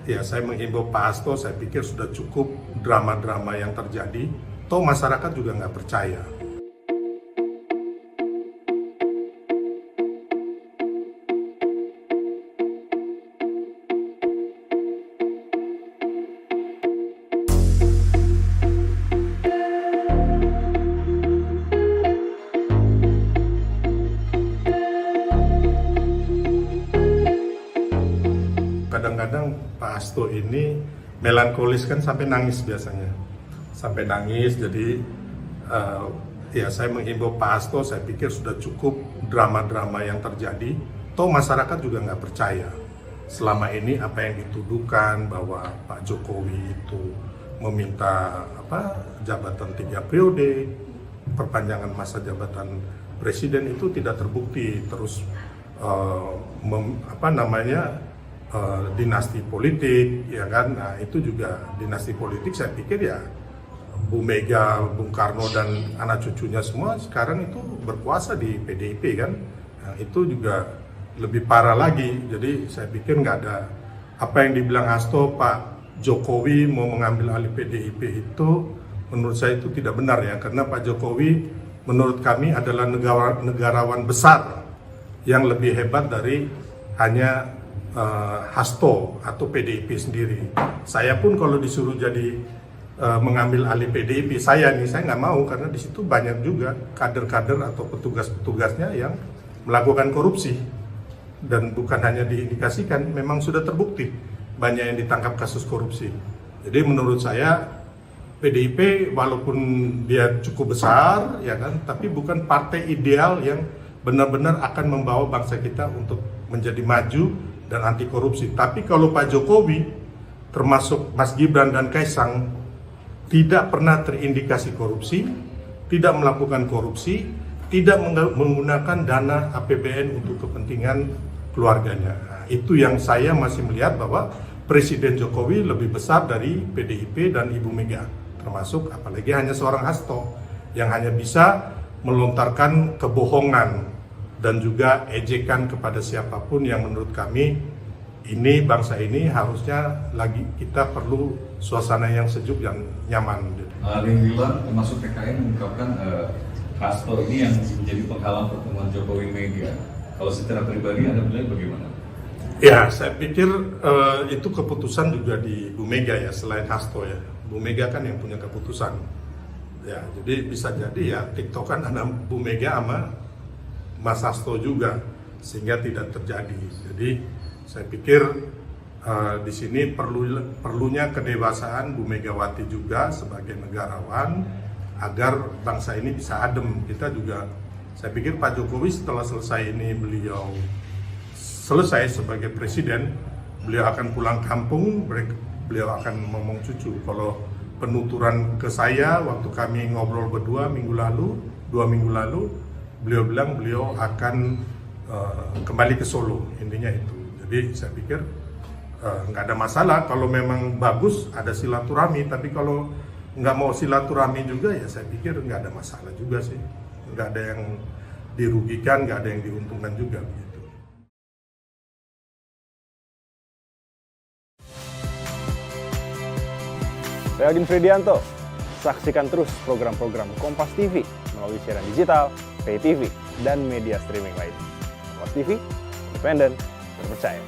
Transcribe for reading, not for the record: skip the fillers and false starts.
ya saya menghimbau Pak Hasto, saya pikir sudah cukup drama-drama yang terjadi. Toh masyarakat juga nggak percaya. Kadang-kadang Pak Hasto ini melankolis kan sampai nangis biasanya. Sampai nangis, jadi ya saya menghimbau Pak Hasto, saya pikir sudah cukup drama-drama yang terjadi. Toh masyarakat juga nggak percaya. Selama ini apa yang dituduhkan bahwa Pak Jokowi itu meminta jabatan 3 periode, perpanjangan masa jabatan presiden itu tidak terbukti. Terus dinasti politik, ya kan? Nah, itu juga dinasti politik. Saya pikir ya Bu Mega, Bung Karno dan anak cucunya semua sekarang itu berkuasa di PDIP kan? Nah, itu juga lebih parah lagi. Jadi saya pikir nggak ada apa yang dibilang Hasto, Pak Jokowi mau mengambil alih PDIP itu menurut saya itu tidak benar ya, karena Pak Jokowi menurut kami adalah negarawan besar yang lebih hebat dari hanya Hasto atau PDIP sendiri. Saya pun kalau disuruh jadi mengambil alih PDIP, saya nggak mau, karena di situ banyak juga kader-kader atau petugas-petugasnya yang melakukan korupsi, dan bukan hanya diindikasikan, memang sudah terbukti banyak yang ditangkap kasus korupsi. Jadi menurut saya PDIP walaupun dia cukup besar, ya kan, tapi bukan partai ideal yang benar-benar akan membawa bangsa kita untuk menjadi maju dan anti korupsi. Tapi kalau Pak Jokowi, termasuk Mas Gibran dan Kaisang, tidak pernah terindikasi korupsi, tidak melakukan korupsi, tidak menggunakan dana APBN untuk kepentingan keluarganya. Nah, itu yang saya masih melihat bahwa Presiden Jokowi lebih besar dari PDIP dan Ibu Mega, termasuk apalagi hanya seorang Hasto yang hanya bisa melontarkan kebohongan dan juga ejekan kepada siapapun yang menurut kami ini bangsa ini harusnya lagi kita perlu suasana yang sejuk dan nyaman. Alhamdulillah termasuk PKN mengungkapkan Hasto ini yang menjadi penghalang pertemuan Jokowi Mega. Kalau secara pribadi Anda melihat bagaimana? Ya, saya pikir itu keputusan juga di Bu Mega ya, selain Hasto ya. Bu Mega kan yang punya keputusan. Ya, jadi bisa jadi ya TikTokan ada Bu Mega sama Mas Hasto juga, sehingga tidak terjadi. Jadi saya pikir di sini perlunya kedewasaan Bu Megawati juga sebagai negarawan agar bangsa ini bisa adem. Kita juga, saya pikir Pak Jokowi setelah selesai ini beliau selesai sebagai presiden, beliau akan pulang kampung, beliau akan ngomong cucu. Kalau penuturan ke saya waktu kami ngobrol berdua 2 minggu lalu, beliau bilang beliau akan kembali ke Solo, intinya itu. Jadi saya pikir nggak ada masalah kalau memang bagus ada silaturahmi, tapi kalau nggak mau silaturahmi juga ya saya pikir nggak ada masalah juga sih, nggak ada yang dirugikan, nggak ada yang diuntungkan juga gitu. Saya Aldin Fridianto. Saksikan terus program-program Kompas TV melalui siaran digital, pay TV, dan media streaming lain. Kompas TV, independen, terpercaya.